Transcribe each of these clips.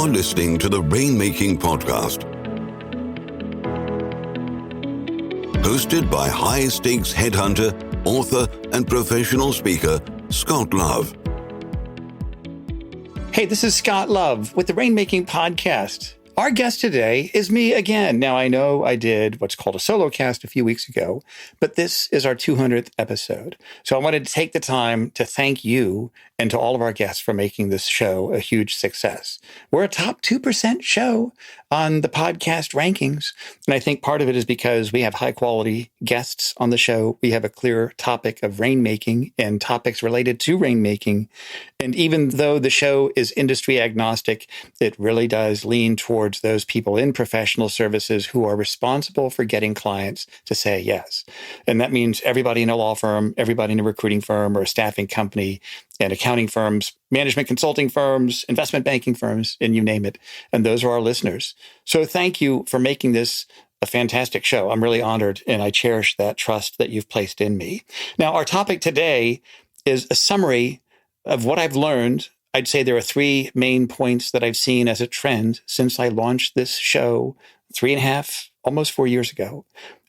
You're listening to the Rainmaking Podcast, hosted by high-stakes headhunter, author, and professional speaker, Scott Love. Hey, this is Scott Love with the Rainmaking Podcast. Our guest today is me again. Now, I know I did what's called a solo cast a few weeks ago, but this is our 200th episode. So I wanted to take the time to thank you and to all of our guests for making this show a huge success. We're a top 2% show on the podcast rankings. And I think part of it is because we have high quality guests on the show. We have a clear topic of rainmaking and topics related to rainmaking. And even though the show is industry agnostic, it really does lean towards those people in professional services who are responsible for getting clients to say yes. And that means everybody in a law firm, everybody in a recruiting firm or a staffing company, and accounting firms, management consulting firms, investment banking firms, and you name it. And those are our listeners. So thank you for making this a fantastic show. I'm really honored, and I cherish that trust that you've placed in me. Now, our topic today is a summary of what I've learned. I'd say there are three main points that I've seen as a trend since I launched this show 3.5, almost 4 years ago.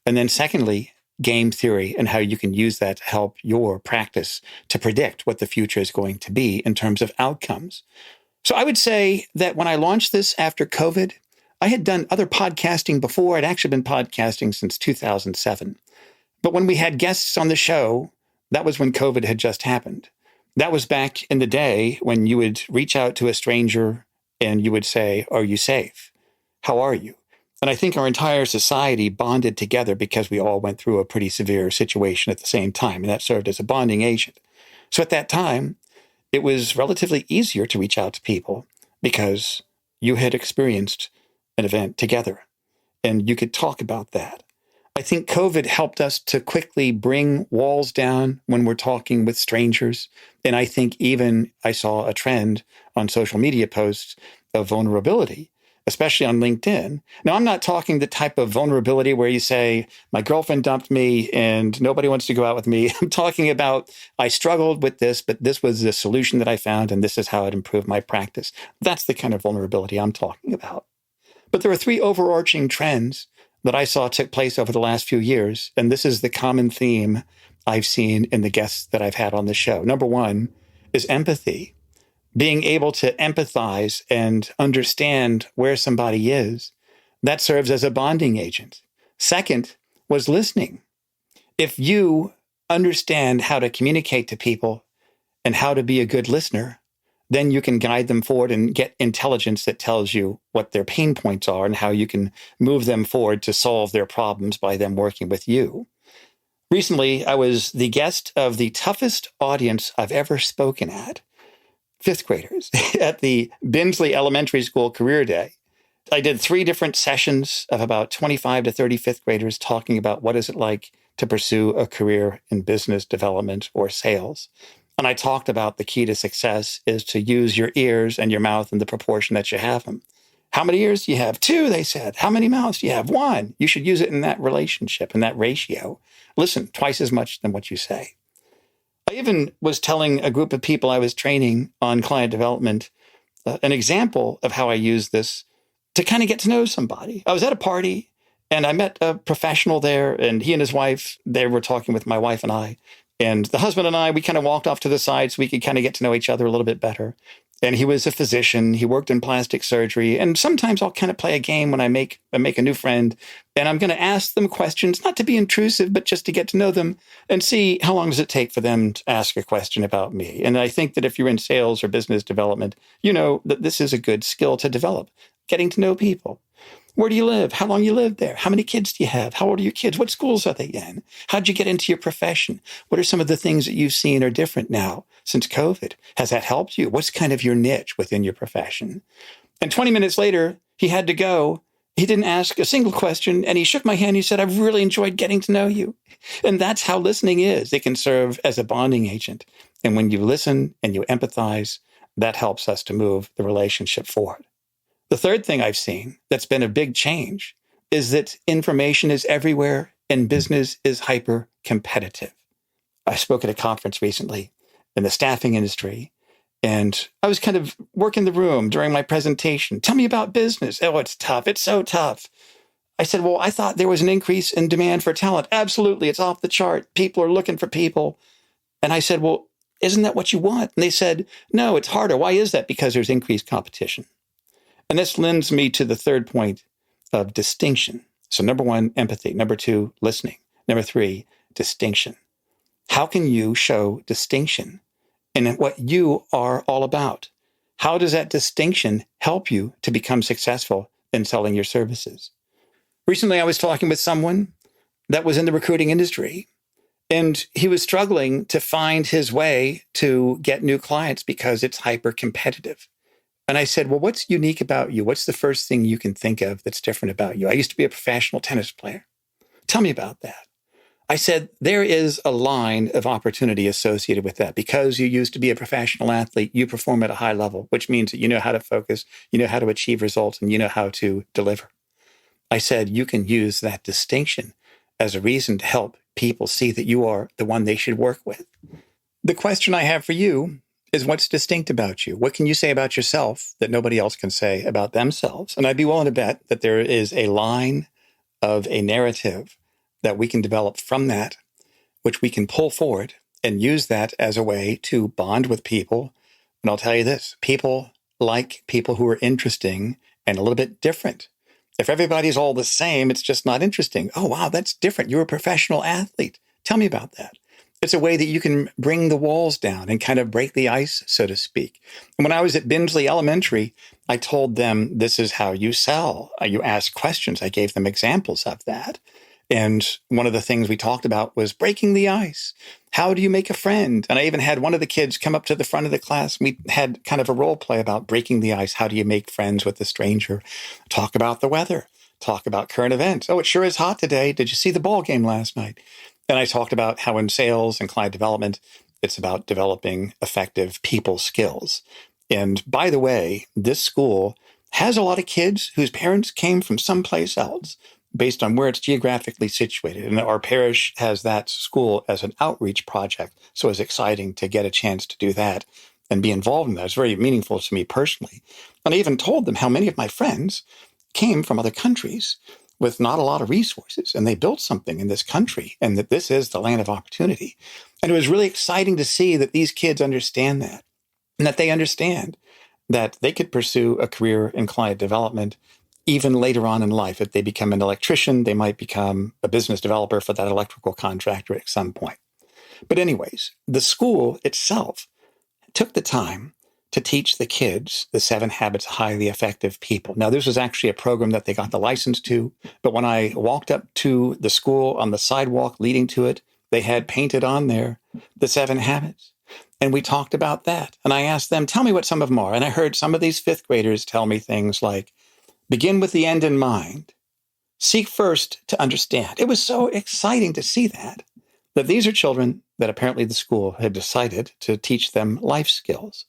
And then secondly, game theory and how you can use that to help your practice to predict what the future is going to be in terms of outcomes. So I would say that when I launched this after COVID, I had done other podcasting before. I'd actually been podcasting since 2007. But when we had guests on the show, that was when COVID had just happened. That was back in the day when you would reach out to a stranger and you would say, "Are you safe? How are you?" And I think our entire society bonded together because we all went through a pretty severe situation at the same time, and that served as a bonding agent. So at that time, it was relatively easier to reach out to people because you had experienced an event together and you could talk about that. I think COVID helped us to quickly bring walls down when we're talking with strangers. And I think even I saw a trend on social media posts of vulnerability, especially on LinkedIn. Now, I'm not talking the type of vulnerability where you say, my girlfriend dumped me and nobody wants to go out with me. I'm talking about, I struggled with this, but this was the solution that I found, and this is how it improved my practice. That's the kind of vulnerability I'm talking about. But there are three overarching trends that I saw took place over the last few years, and this is the common theme I've seen in the guests that I've had on the show. Number one is empathy. Being able to empathize and understand where somebody is, that serves as a bonding agent. Second was listening. If you understand how to communicate to people and how to be a good listener, then you can guide them forward and get intelligence that tells you what their pain points are and how you can move them forward to solve their problems by them working with you. Recently, I was the guest of the toughest audience I've ever spoken at, fifth graders at the Binsley Elementary School Career Day. I did 3 different sessions of about 25 to 30 fifth graders talking about what is it like to pursue a career in business development or sales. And I talked about the key to success is to use your ears and your mouth in the proportion that you have them. How many ears do you have? 2, they said. How many mouths do you have? 1. You should use it in that relationship, in that ratio. Listen twice as much than what you say. I even was telling a group of people I was training on client development an example of how I use this to kind of get to know somebody. I was at a party and I met a professional there, and he and his wife, they were talking with my wife and I. And the husband and I, we kind of walked off to the side so we could kind of get to know each other a little bit better. And he was a physician. He worked in plastic surgery. And sometimes I'll kind of play a game when I make a new friend. And I'm going to ask them questions, not to be intrusive, but just to get to know them and see how long does it take for them to ask a question about me. And I think that if you're in sales or business development, you know that this is a good skill to develop, getting to know people. Where do you live? How long you lived there? How many kids do you have? How old are your kids? What schools are they in? How'd you get into your profession? What are some of the things that you've seen are different now since COVID? Has that helped you? What's kind of your niche within your profession? And 20 minutes later, he had to go. He didn't ask a single question, and he shook my hand. He said, "I've really enjoyed getting to know you." And that's how listening is. It can serve as a bonding agent. And when you listen and you empathize, that helps us to move the relationship forward. The third thing I've seen that's been a big change is that information is everywhere and business is hyper competitive. I spoke at a conference recently in the staffing industry, And I was kind of working the room during my presentation. Tell me about business. Oh, it's tough. It's so tough. I said, well, I thought there was an increase in demand for talent. Absolutely. It's off the chart. People are looking for people. And I said, well, isn't that what you want? And they said, no, it's harder. Why is that? Because there's increased competition. And this lends me to the third point of distinction. So number one, empathy. Number two, listening. Number three, distinction. How can you show distinction in what you are all about? How does that distinction help you to become successful in selling your services? Recently, I was talking with someone that was in the recruiting industry, and he was struggling to find his way to get new clients because it's hyper competitive. And I said, well, what's unique about you? What's the first thing you can think of that's different about you? I used to be a professional tennis player. Tell me about that. I said, there is a line of opportunity associated with that. Because you used to be a professional athlete, you perform at a high level, which means that you know how to focus, you know how to achieve results, and you know how to deliver. I said, you can use that distinction as a reason to help people see that you are the one they should work with. The question I have for you is, what's distinct about you? What can you say about yourself that nobody else can say about themselves? And I'd be willing to bet that there is a line of a narrative that we can develop from that, which we can pull forward and use that as a way to bond with people. And I'll tell you this, people like people who are interesting and a little bit different. If everybody's all the same, it's just not interesting. Oh, wow, that's different. You're a professional athlete. Tell me about that. It's a way that you can bring the walls down and kind of break the ice, so to speak. And when I was at Bindsley Elementary, I told them, this is how you sell. You ask questions. I gave them examples of that. And one of the things we talked about was breaking the ice. How do you make a friend? And I even had one of the kids come up to the front of the class. We had kind of a role play about breaking the ice. How do you make friends with a stranger? Talk about the weather. Talk about current events. Oh, it sure is hot today. Did you see the ball game last night? And I talked about how in sales and client development, it's about developing effective people skills. And by the way, this school has a lot of kids whose parents came from someplace else based on where it's geographically situated. And our parish has that school as an outreach project. So it's exciting to get a chance to do that and be involved in that. It's very meaningful to me personally. And I even told them how many of my friends came from other countries with not a lot of resources, and they built something in this country, and that this is the land of opportunity. And it was really exciting to see that these kids understand that, and that they understand that they could pursue a career in client development even later on in life. If they become an electrician, they might become a business developer for that electrical contractor at some point. But anyways, the school itself took the time to teach the kids the 7 habits of highly effective people. Now, this was actually a program that they got the license to, but when I walked up to the school on the sidewalk leading to it, they had painted on there the 7 habits. And we talked about that. And I asked them, tell me what some of them are. And I heard some of these 5th graders tell me things like, begin with the end in mind. Seek first to understand. It was so exciting to see that these are children that apparently the school had decided to teach them life skills.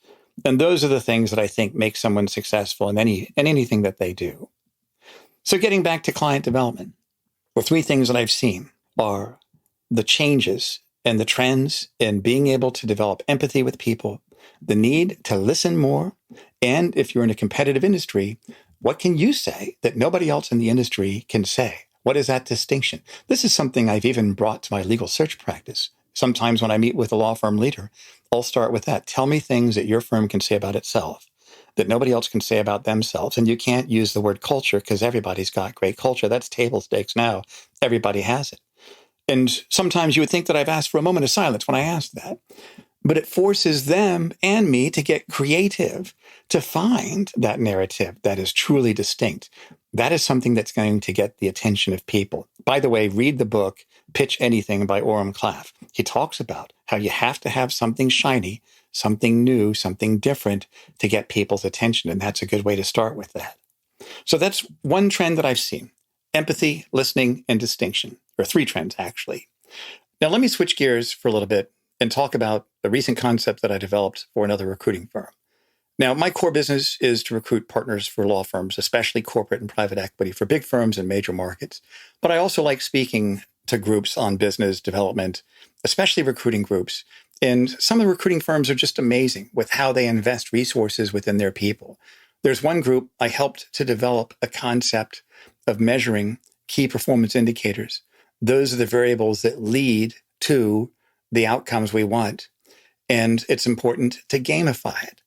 And those are the things that I think make someone successful in anything that they do. So getting back to client development, well, 3 things that I've seen are the changes and the trends in being able to develop empathy with people, the need to listen more, and if you're in a competitive industry, what can you say that nobody else in the industry can say? What is that distinction? This is something I've even brought to my legal search practice. Sometimes when I meet with a law firm leader, I'll start with that. Tell me things that your firm can say about itself that nobody else can say about themselves. And you can't use the word culture because everybody's got great culture. That's table stakes now. Everybody has it. And sometimes you would think that I've asked for a moment of silence when I ask that. But it forces them and me to get creative to find that narrative that is truly distinct. That is something that's going to get the attention of people. By the way, read the book, Pitch Anything by Orem Claff. He talks about how you have to have something shiny, something new, something different to get people's attention. And that's a good way to start with that. So that's one trend that I've seen. Empathy, listening, and distinction, or 3 trends, actually. Now, let me switch gears for a little bit and talk about a recent concept that I developed for another recruiting firm. Now, my core business is to recruit partners for law firms, especially corporate and private equity for big firms in major markets. But I also like speaking to groups on business development, especially recruiting groups. And some of the recruiting firms are just amazing with how they invest resources within their people. There's one group I helped to develop a concept of measuring key performance indicators. Those are the variables that lead to the outcomes we want. And it's important to gamify it.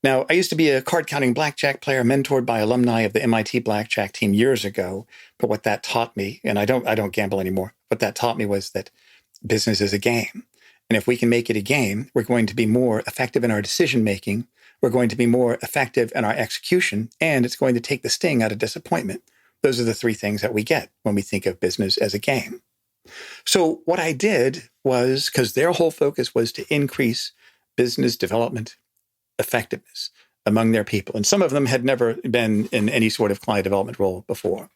Now, I used to be a card-counting blackjack player mentored by alumni of the MIT blackjack team years ago. But what that taught me, and I don't gamble anymore, what that taught me was that business is a game. And if we can make it a game, we're going to be more effective in our decision-making. We're going to be more effective in our execution, and it's going to take the sting out of disappointment. Those are the three things that we get when we think of business as a game. So what I did was, because their whole focus was to increase business development effectiveness among their people. And some of them had never been in any sort of client development role before.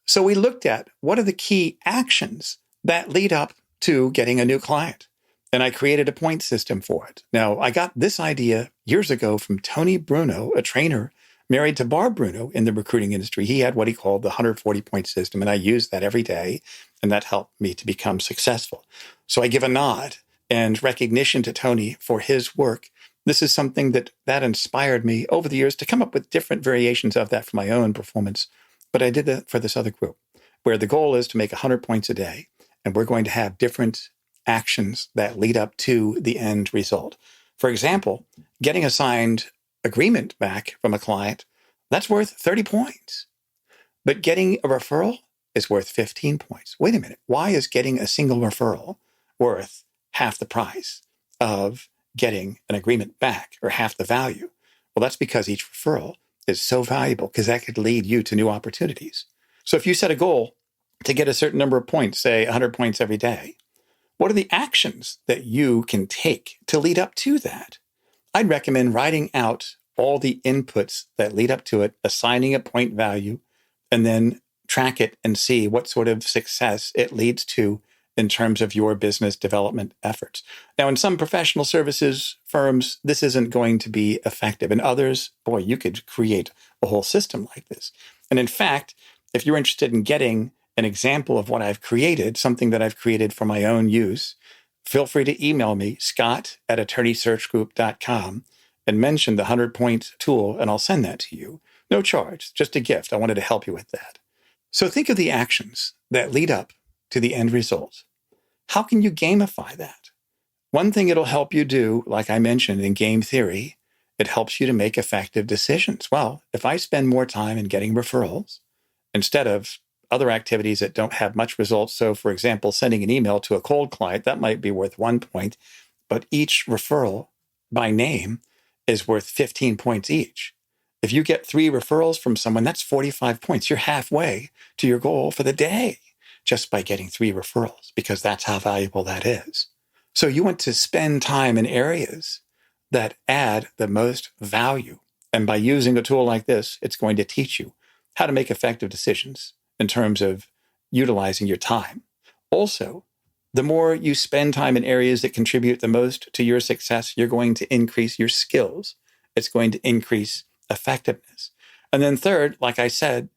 So we looked at what are the key actions that lead up to getting a new client. And I created a point system for it. Now, I got this idea years ago from Tony Bruno, a trainer married to Barb Bruno in the recruiting industry. He had what he called the 140-point system, and I used that every day, and that helped me to become successful. So I give a nod and recognition to Tony for his work. This is something that inspired me over the years to come up with different variations of that for my own performance. But I did that for this other group, where the goal is to make 100 points a day, and we're going to have different actions that lead up to the end result. For example, getting a signed agreement back from a client, that's worth 30 points. But getting a referral is worth 15 points. Wait a minute. Why is getting a single referral worth half the price of getting an agreement back, or half the value? Well, that's because each referral is so valuable, because that could lead you to new opportunities. So if you set a goal to get a certain number of points, say 100 points every day, what are the actions that you can take to lead up to that? I'd recommend writing out all the inputs that lead up to it, assigning a point value, and then track it and see what sort of success it leads to in terms of your business development efforts. Now, in some professional services firms, this isn't going to be effective. In others, boy, you could create a whole system like this. And in fact, if you're interested in getting an example of what I've created, something that I've created for my own use, feel free to email me, scott@attorneysearchgroup.com, and mention the 100-point tool, and I'll send that to you. No charge, just a gift. I wanted to help you with that. So think of the actions that lead up to the end result. How can you gamify that? One thing it'll help you do, like I mentioned in game theory, it helps you to make effective decisions. Well, if I spend more time in getting referrals instead of other activities that don't have much results, so for example, sending an email to a cold client, that might be worth 1 point, but each referral by name is worth 15 points each. If you get 3 referrals from someone, that's 45 points. You're halfway to your goal for the day just by getting 3 referrals, because that's how valuable that is. So you want to spend time in areas that add the most value. And by using a tool like this, it's going to teach you how to make effective decisions in terms of utilizing your time. Also, the more you spend time in areas that contribute the most to your success, you're going to increase your skills. It's going to increase effectiveness. And then third, like I said,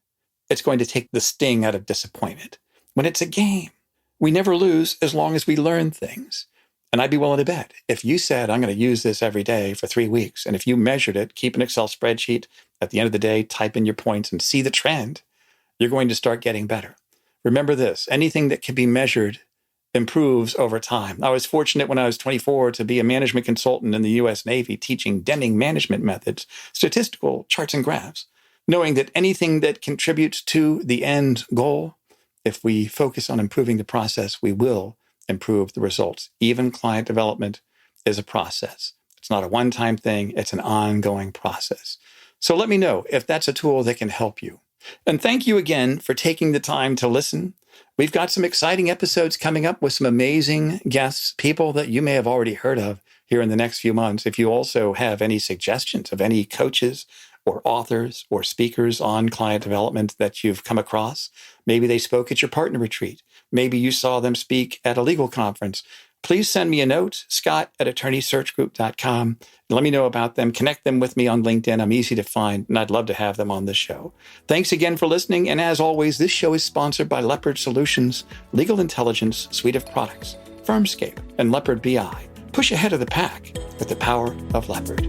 it's going to take the sting out of disappointment. When it's a game, we never lose as long as we learn things. And I'd be willing to bet, if you said, I'm going to use this every day for 3 weeks, and if you measured it, keep an Excel spreadsheet, at the end of the day, type in your points and see the trend, you're going to start getting better. Remember this, anything that can be measured improves over time. I was fortunate when I was 24 to be a management consultant in the U.S. Navy teaching Deming management methods, statistical charts and graphs, knowing that anything that contributes to the end goal, if we focus on improving the process, we will improve the results. Even client development is a process. It's not a one-time thing. It's an ongoing process. So let me know if that's a tool that can help you. And thank you again for taking the time to listen. We've got some exciting episodes coming up with some amazing guests, people that you may have already heard of here in the next few months. If you also have any suggestions of any coaches or authors or speakers on client development that you've come across, maybe they spoke at your partner retreat, maybe you saw them speak at a legal conference, please send me a note, scott@attorneysearchgroup.com. Let me know about them. Connect them with me on LinkedIn. I'm easy to find, and I'd love to have them on the show. Thanks again for listening. And as always, this show is sponsored by Leopard Solutions, legal intelligence suite of products, Firmscape, and Leopard BI. push ahead of the pack with the power of leopard.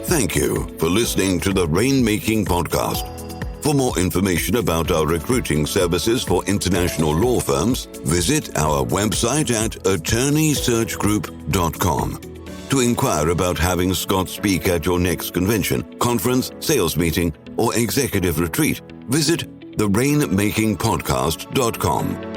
Thank you for listening to the Rainmaking Podcast. For more information about our recruiting services for international law firms, visit our website at attorneysearchgroup.com. To inquire about having Scott speak at your next convention, conference, sales meeting, or executive retreat, visit therainmakingpodcast.com.